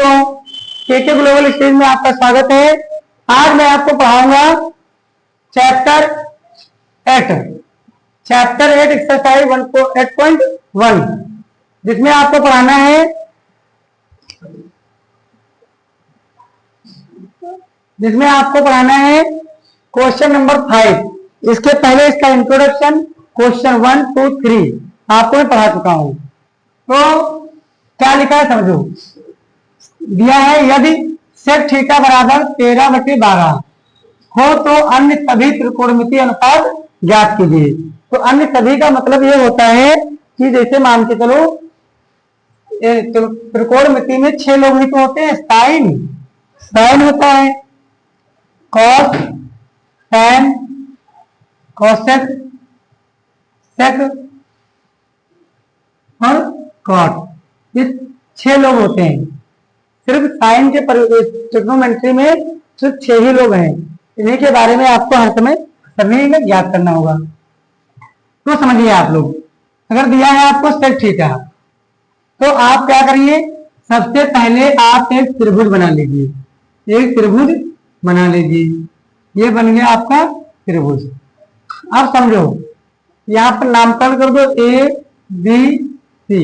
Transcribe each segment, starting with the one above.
दोस्तों, KK global studies में आपका स्वागत है। आज मैं आपको पढ़ाऊंगा चैप्टर 8 एक्सरसाइज 8.1, जिसमें आपको पढ़ाना है क्वेश्चन नंबर 5। इसके पहले इसका इंट्रोडक्शन क्वेश्चन 1, 2, 3 आपको मैं पढ़ा चुका हूं। तो क्या लिखा है समझो। दिया है यदि sec थीटा बराबर 13/12 हो तो अन्य सभी त्रिकोणमितीय अनुपात ज्ञात कीजिए। तो अन्य सभी का मतलब ये होता है कि जैसे मान के चलो त्रिकोणमिति में 6 लोग ही तो होते हैं। साइन होता है, कॉस, टैन, कोसेक, सेक और कॉट, ये 6 लोग होते हैं। सिर्फ साइन के ट्रिग्नोमेट्री में सिर्फ 6 ही लोग हैं। इन्हीं के बारे में आपको हर समय सभी में ज्ञात करना होगा। तो समझिए आप लोग, अगर दिया है आपको सेक थीटा, तो आप क्या करिए, सबसे पहले आप एक त्रिभुज बना लीजिए। ये बन गया आपका त्रिभुज। अब समझो, यहाँ पर नामकरण कर दो ए बी सी।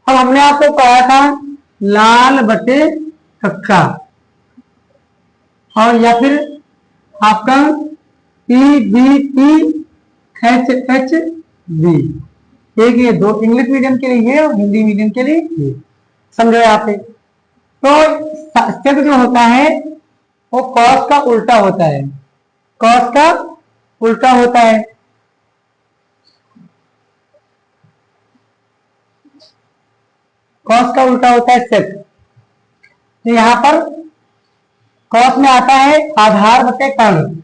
अब हमने आपको कहा था लाल बटे कक्का, और या फिर आपका PBT HHB, एक ये दो इंग्लिश मीडियम के लिए और हिंदी मीडियम के लिए ये, समझो यहाँ पे। तो सेक जो होता है वो कॉस का उल्टा होता है। कॉस का उल्टा होता है। कॉस का उल्टा होता है सेक। तो यहाँ पर कॉस में आता है आधार बटे कर्ण।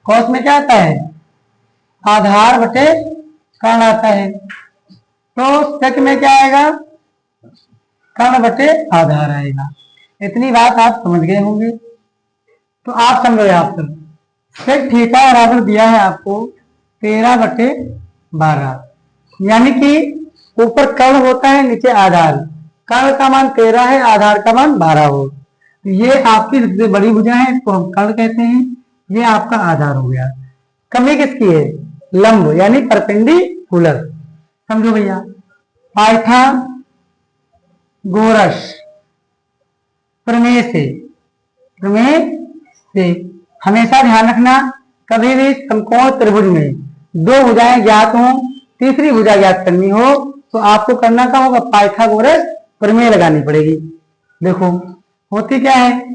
कॉस में क्या आता है? आधार बटे कर्ण आता है। तो सेक में क्या आएगा? कर्ण बटे आधार आएगा। इतनी बात आप समझ गए होंगे। तो आप समझो यहाँ पर सेक थीटा बराबर दिया है आपको 13/12, यानी कि ऊपर कर्ण होता है, नीचे आधार। कर्ण का मान 13 है, आधार का मान 12 हो। ये आपकी सबसे बड़ी भुजा है, इसको हम कर्ण कहते हैं। ये आपका आधार हो गया। कमी किसकी है? लंब, यानी परपेंडिकुलर। समझो भैया, पाइथागोरस प्रमेय से हमेशा ध्यान रखना, कभी भी समकोण त्रिभुज में 2 भुजाएं ज्ञात हो, तीसरी भुजा ज्ञात करनी हो, तो आपको करना क्या होगा? पाइथागोरस प्रमेय लगानी पड़ेगी। देखो होती क्या है,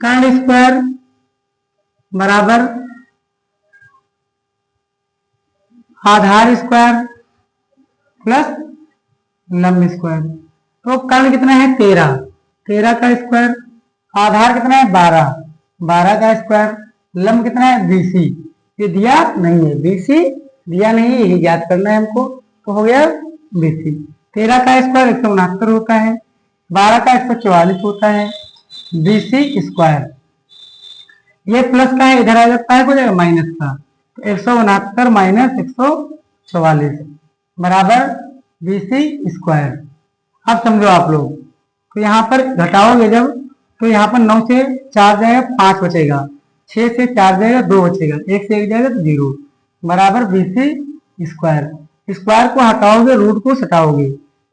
कर्ण स्क्वायर बराबर आधार स्क्वायर प्लस लंब स्क्वायर। तो कर्ण कितना है? 13 का स्क्वायर, आधार कितना है? 12 का स्क्वायर, लंब कितना है? BC। ये दिया नहीं है, BC दिया नहीं है, यही ज्ञात करना है हमको। तो हो गया BC। 13 का स्क्वायर 169 होता है, 12 का स्क्वायर 44 होता है, BC स्क्वायर। ये प्लस का है, इधर आ जाता है, हो जाएगा माइनस का। तो 169 माइनस 144 बराबर BC स्क्वायर। अब समझो आप लोग, तो यहाँ पर घटाओगे जब, तो यहाँ पर 9 से 4 जाएगा 5 बचेगा, 6 से 4 जाएगा 2 बचेगा, 1 से 1 जाएगा तो 0 बराबर BC स्क्वायर। स्क्वायर को हटाओगे, रूट को सटाओगे,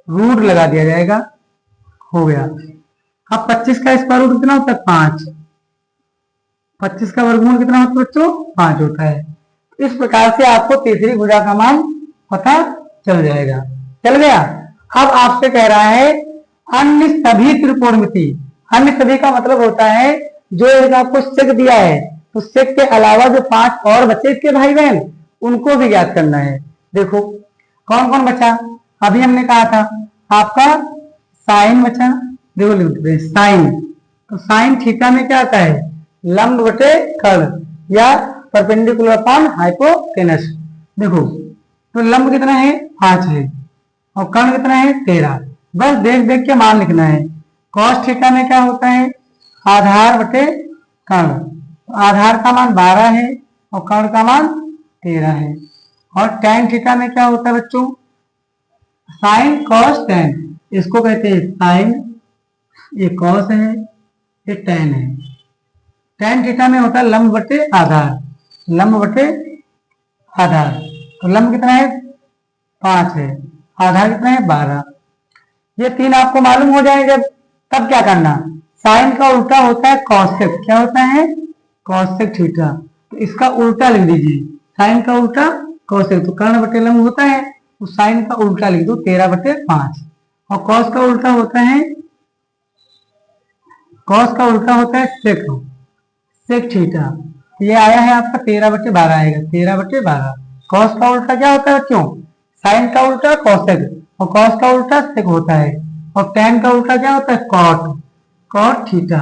रूट लगा दिया जाएगा, हो गया। अब 25 का स्क्वायर रूट कितना होता है? 5। 25 का वर्गमूल कितना होता है बच्चों? 5 होता है। इस प्रकार से आपको तीसरी भुजा का मान पता चल जाएगा। चल गया। अब आपसे कह रहा है अन्य सभी त्रिकोणमिति। अन्य सभी का मतलब होता है जो एक आपको सेक दिया है, तो सेक के अलावा जो 5 और बचे इसके भाई बहन, उनको भी ज्ञात करना है। देखो कौन कौन बचा? अभी हमने कहा था आपका साइन बचा। देखो साइन, तो साइन थीटा में क्या आता है? लंब बटे कर्ण या परपेंडिकुलर अपॉन हाइपोटेनस। देखो तो लंब कितना है? 5 है, और कर्ण कितना है? 13। बस देख देख के मान लिखना है। कॉस थीटा में क्या होता है? आधार बटे कर्ण। आधार का मान 12 है और कर्ण का मान 13 है। और टैन थीटा में क्या होता है बच्चों? साइन कॉस टैन, इसको कहते हैं साइन ये कॉस है, ये टेन है। टेन थीटा में होता है लंब बटे आधार, लंब बटे आधार। तो लंब कितना है 5 है, आधार कितना है 12। ये 3 आपको मालूम हो जाए जब, तब क्या करना, साइन का उल्टा होता है कॉसेक। क्या होता है कॉसेक थीटा, तो इसका उल्टा लिख दीजिए, साइन का उल्टा कॉसेक। तो कर्ण बटे लंब होता है, तो साइन का उल्टा लिख दो 13/5। और कॉस का उल्टा होता है, कॉस का उल्टा होता है सेक, सेक थीटा। तो ये आया है आपका 13/12 आएगा, 13/12। कॉस का उल्टा क्या होता है बच्चों, साइन का उल्टा कॉसेक, और कॉस का उल्टा सेक होता है। और टेन का उल्टा क्या होता है कॉट, कॉट थीटा।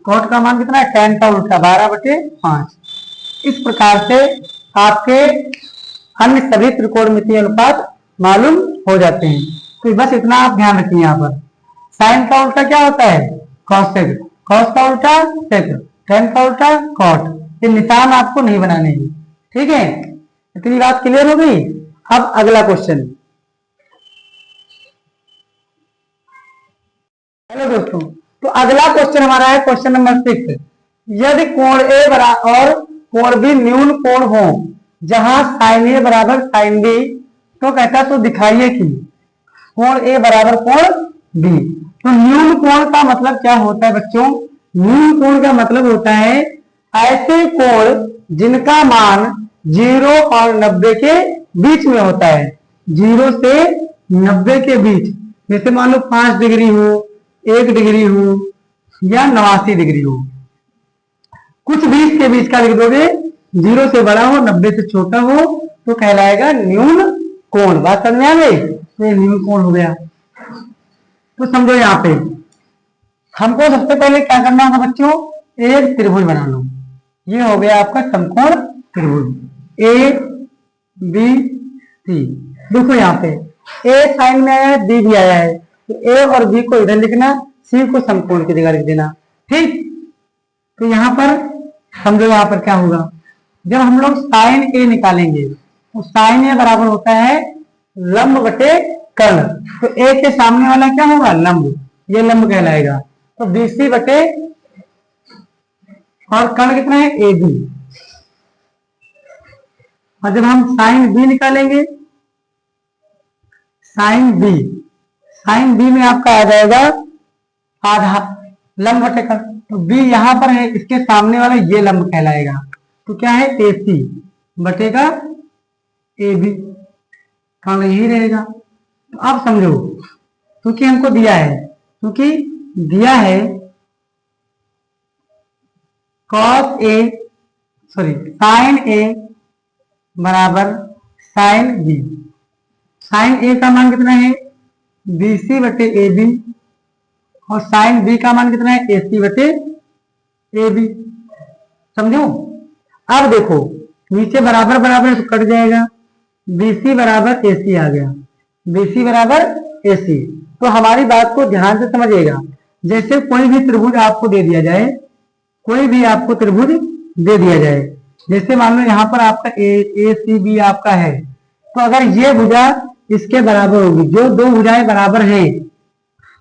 कॉट का मान कितना है, टेन का उल्टा 12/5। इस प्रकार से आपके अन्य सभी त्रिकोणमितीय अनुपात मालूम हो जाते हैं। तो बस इतना आप ध्यान रखिए। यहाँ पर साइन का उल्टा क्या होता है कॉसेक, कॉस का उल्टा सेक, टेन का उल्टा कॉट। ये निशान आपको नहीं बनाने हैं, ठीक है। इतनी बात क्लियर हो गई। अब अगला क्वेश्चन। हेलो दोस्तों, तो अगला क्वेश्चन हमारा है क्वेश्चन नंबर 6। यदि कोण ए बराबर और कोण बी न्यून कोण हो जहां साइन ए बराबर साइन बी, तो कहता तो दिखाइए कि कोण ए बराबर कोण बी। तो न्यून कोण का मतलब क्या होता है बच्चों, न्यून कोण का मतलब होता है ऐसे कोण जिनका मान 0 और 90 के बीच में होता है, 0 से 90 के बीच। जैसे मान लो 5 डिग्री हो, 1 डिग्री हो, या 89 डिग्री हो, कुछ भी इसके बीच का लिख दोगे, 0 से बड़ा हो 90 से छोटा हो, तो कहलाएगा न्यून कोण। बात समझ में आ गई, तो ये न्यून कोण हो गया। तो समझो यहाँ पे हमको सबसे पहले क्या करना होगा बच्चों, एक त्रिभुज बना लो। ये हो गया आपका समकोण त्रिभुज ए बी सी। देखो यहाँ पे ए साइन में आया है, बी भी आया है, तो ए और बी को इधर लिखना, सी को समकोण की जगह लिख देना, ठीक। तो यहाँ पर समझो यहाँ पर क्या होगा, जब हम लोग साइन ए निकालेंगे तो साइन ए बराबर होता है लंब बटे कर्ण। तो ए के सामने वाला क्या होगा लंब, ये लंब कहलाएगा। तो बीसी बटे, और कर्ण कितना है ए बी। और जब हम साइन बी निकालेंगे, साइन बी, साइन बी में आपका आ जाएगा आधा लंब बटे कर्ण। तो बी यहां पर है, इसके सामने वाला ये लंब कहलाएगा। तो क्या है ए सी बटेगा ए बी, कर्ण यही रहेगा। तो आप समझो, क्योंकि हमको दिया है, क्योंकि दिया है कॉस ए, सॉरी साइन ए बराबर साइन बी। साइन ए का मान कितना है बी सी बटे ए बी, और साइन बी का मान कितना है ए सी बटे ए बी। समझो। अब देखो नीचे बराबर बराबर तो कट जाएगा, बी सी बराबर ए सी आ गया, बी सी बराबर ए सी। तो हमारी बात को ध्यान से समझिएगा। जैसे कोई भी त्रिभुज आपको दे दिया जाए, कोई भी आपको त्रिभुज दे दिया जाए, जैसे मान लो यहाँ पर आपका ए सी बी आपका है, तो अगर ये भुजा इसके बराबर होगी, जो दो भुजाएं बराबर हैं,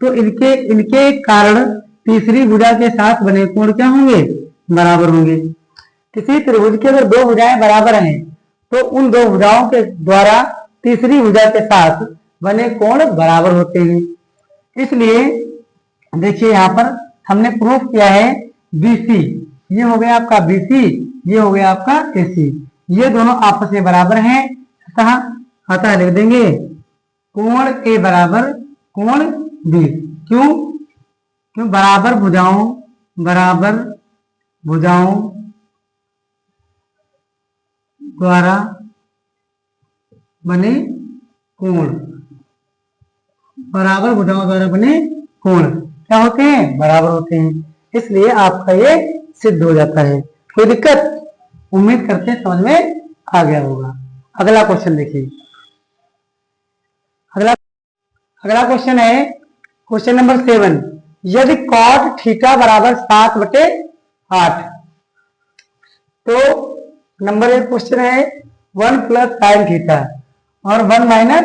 तो इनके कारण तीसरी भुजा के साथ बने कोण क्या होंगे बराबर होंगे। किसी त्रिभुज की अगर दो भुजाएं बराबर हैं, तो उन दो भुजाओं के द्वारा तीसरी भुजा के साथ बने कोण बराबर होते हैं। इसलिए देखिए यहाँ पर हमने प्रूफ किया है BC, ये हो गया आपका BC, ये हो गया आपका AC, ये दोनों आपस में बराबर हैं। अतः लिख देंगे कोण A बराबर कोण B। क्यों? क्यों? बराबर भुजाओं द्वारा बने कोण, बराबर भुजाओं द्वारा बने कोण क्या होते हैं बराबर होते हैं। इसलिए आपका ये सिद्ध हो जाता है। कोई दिक्कत? उम्मीद करते हैं समझ में आ गया होगा। अगला क्वेश्चन देखिए। अगला क्वेश्चन है क्वेश्चन नंबर 7। यदि कॉट थीटा बराबर 7/8, तो नंबर 1 क्वेश्चन है 1 प्लस साइन थीटा और 1 माइनस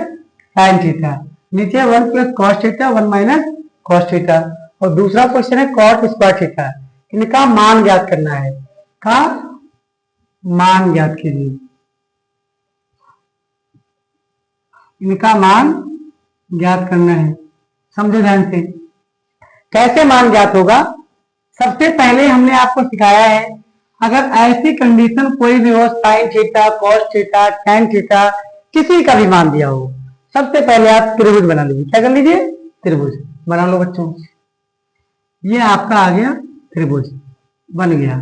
साइन थीटा, नीचे 1 plus cos theta 1 minus cos theta. और दूसरा क्वेश्चन है कॉट स्क्वायर थीटा। इनका मान ज्ञात करना है, का मान ज्ञात कीजिए, इनका मान ज्ञात करना है। समझो ध्यान से, कैसे मान ज्ञात होगा। सबसे पहले हमने आपको सिखाया है, अगर ऐसी कंडीशन कोई भी हो, sine theta, cos theta, tan theta, किसी का भी मान दिया हो, सबसे पहले आप त्रिभुज बना लीजिए। क्या कर लीजिए? त्रिभुज बना लो बच्चों। ये आपका आ गया त्रिभुज, बन गया।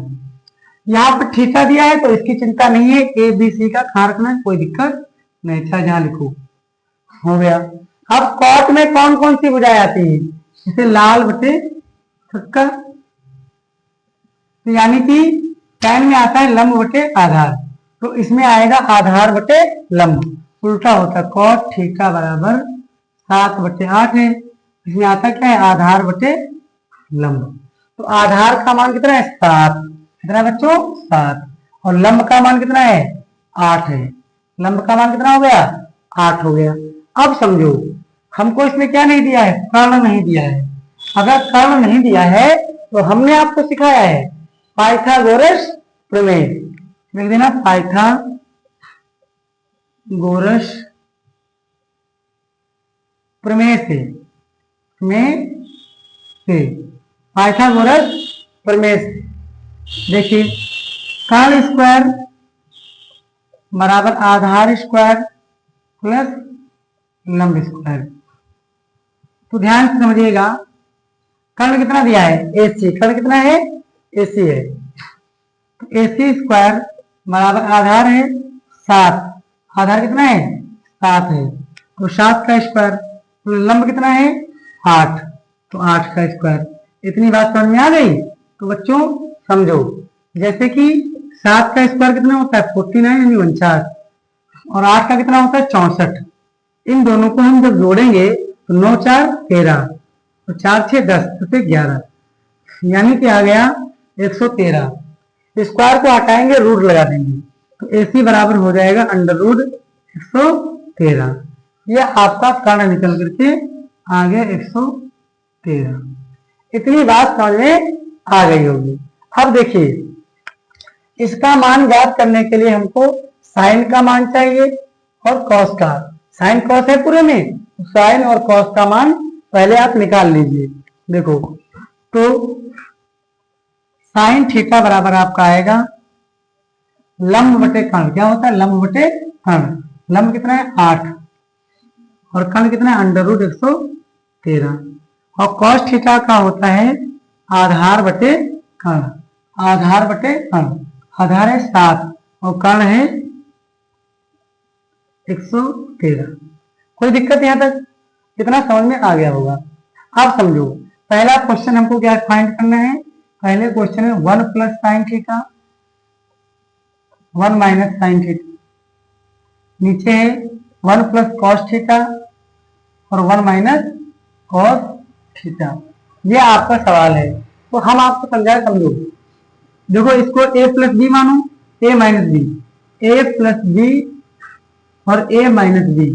यहाँ पर थीटा दिया है तो इसकी चिंता नहीं है, ए बी सी का ख्याल रखना है, कोई दिक्कत नहीं। अच्छा जहां लिखो, हो गया। अब कॉट में कौन कौन सी भुजाएं आती है? जैसे लाल बटे छक्का, तो यानी कि टैन में आता है लंब बटे आधार, तो इसमें आएगा आधार बटे लंब। उल्टा होता है, कॉट थीटा बराबर 7/8 है, इसमें आता क्या है? आधार बटे लंब। तो आधार का मान कितना है? 7। कितना है बच्चों? 7। और लंब का मान कितना है? 8 है। लंब का मान कितना हो गया? 8 हो गया। अब समझो, हमको इसमें क्या नहीं दिया है? कर्ण नहीं दिया है। अगर कर्ण नहीं दिया है तो हमने आपको सिखाया है पाइथागोरस प्रमेय। लिख देना पाइथागोरस प्रमेय से, पाइथागोरस प्रमेय से। देखिए, कर्ण स्क्वायर बराबर आधार स्क्वायर प्लस लंब स्क्वायर। तो ध्यान से समझिएगा, कर्ण कितना दिया है? AC। कर्ण कितना है? AC है। तो AC स्क्वायर बराबर आधार है 7। आधार कितना है? 7 है। तो 7 का स्क्वायर। तो लंब कितना है? 8। तो 8 का स्क्वायर। इतनी बात समझ में आ गई? तो बच्चों समझो, जैसे कि 7 का स्क्वायर कितना होता है? 49 यानी 49, और 8 का कितना होता है? 64। इन दोनों को हम जब जोड़ेंगे तो 9 4 13, तो 4 6 10, तो 11, यानी कि आ गया 113। स्क्वायर को हटाएंगे, रूट लगा देंगे, तो AC बराबर हो जाएगा √113। यह आपका कर्ण निकल करके आ गया 113। इतनी बात समझ में आ गई होगी। अब देखिए, इसका मान ज्ञात करने के लिए हमको साइन का मान चाहिए और कॉस का। साइन कॉस है पूरे में, साइन और कॉस का मान पहले आप निकाल लीजिए। देखो, तो साइन थीटा बराबर आपका आएगा लंब बटे कर्ण। क्या होता है? लंब बटे कर्ण। लंब कितना है? 8, और कर्ण कितना है? √113। और कॉस थीटा का होता है आधार बटे कर्ण। आधार बटे कर्ण, आधार है 7 और कर्ण है 113। कोई दिक्कत यहां तक? कितना समझ में आ गया होगा? अब समझो, पहला क्वेश्चन हमको क्या फाइंड करना है? पहले क्वेश्चन है 1 + sin थीटा, 1 - sin थीटा। नीचे है 1 + cos थीटा और 1 - cos थीटा। ये आपका सवाल है, तो हम आपको समझाए, समझो। देखो, इसको a + b मानो, a - b, a + b और a - b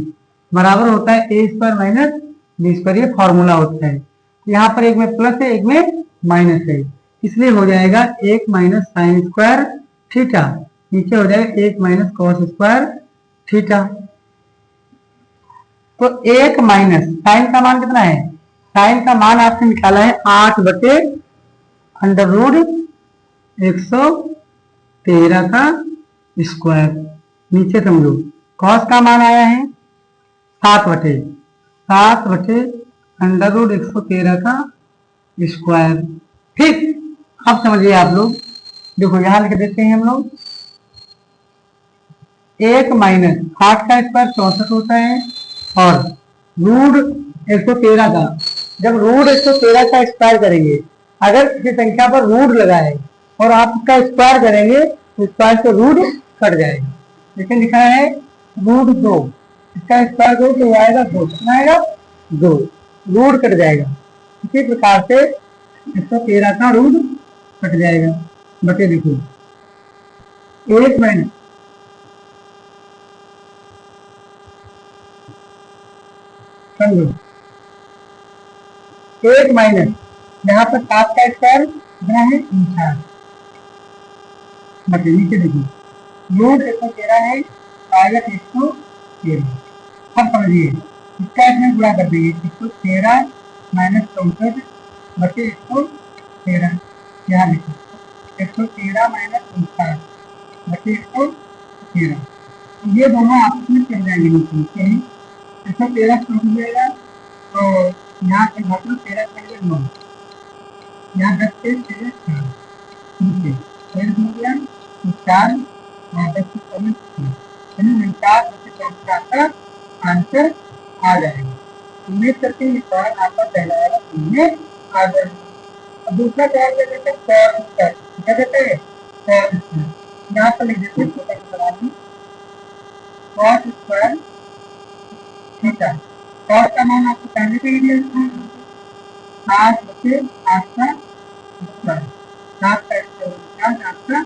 बराबर होता है a² - b²। ये फॉर्मूला होता है। यहाँ पर एक में प्लस है, एक में माइनस है, इसलिए हो जाएगा 1 - sin² थीटा। नीचे हो जाएगा 1 - cos² थीटा। तो 1 माइनस साइन का मान कितना है? साइन का मान आपने निकाला है 8/√113 का स्क्वायर। नीचे समझो, कॉस का मान आया है 7/√113 का स्क्वायर। ठीक, अब समझिए आप लोग। देखो, यहां लिख देते हैं हम लोग, 1 - 8 का स्क्वायर 64 होता है, और √113 का, जब √113 का स्क्वायर करेंगे, अगर किसी संख्या पर रूट लगा है और आप इसका स्क्वायर करेंगे तो स्क्वायर से रूट कट जाएगा। लेकिन लिखा है √2, इसका स्क्वायर करो तो आएगा 2। कितना आएगा? 2। रूट कट जाएगा। इसी प्रकार से 113 का रूट कट जाएगा। बटे देखो, 1 - समझो, 1 - यहाँ पर 7 का स्क्वायर कितना है 49। मतलब नीचे देखिए लोड 113 है, आयत 113। अब समझिए इसका इसमें गुणा कर दीजिए 113 माइनस 64 बचे 113। यहाँ लिखिए 113 माइनस 49 बचे 113। ये दोनों आपस में चल जाएंगे नीचे 113 छूट जाएगा तो यहाँ से घटना 13 करेंगे 9, यहाँ 10 से 13 4 नीचे 13 हो गया तो 4 और 10 से 4 49 बचे 64 आपका आंसर आ जाएगा। उम्मीद करते हैं सवाल आपका पहला वाला समझ में आ जाएगा। अब दूसरा सवाल क्या कहते हैं cos स्क्वायर, क्या कहते हैं cos स्क्वायर। यहाँ पर लिख देते हैं छोटा सा सवाल में cos स्क्वायर थीटा। cos का मान आपको पहले से ही दिया था 7 बचे 8 का स्क्वायर, 7 का स्क्वायर 8 का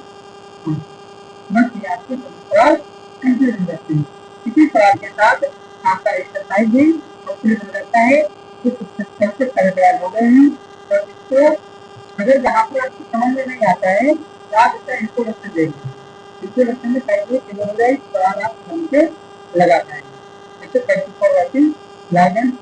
बस ये आपके सवाल कैसे बन जाते हैं। इसी सवाल के साथ आपका एक्सरसाइज भी कंप्लीट हो जाता है। कुछ स्ट्रक्चर तैयार हो गए हैं तो इसको अगर जहाँ पर आपको समझ में नहीं आता है तो आप इसका इंट्रोडक्शन देखिए, इंट्रोडक्शन में कहेंगे सवाल आप समझ के लगा पाएंगे। जैसे thank you for watching, like and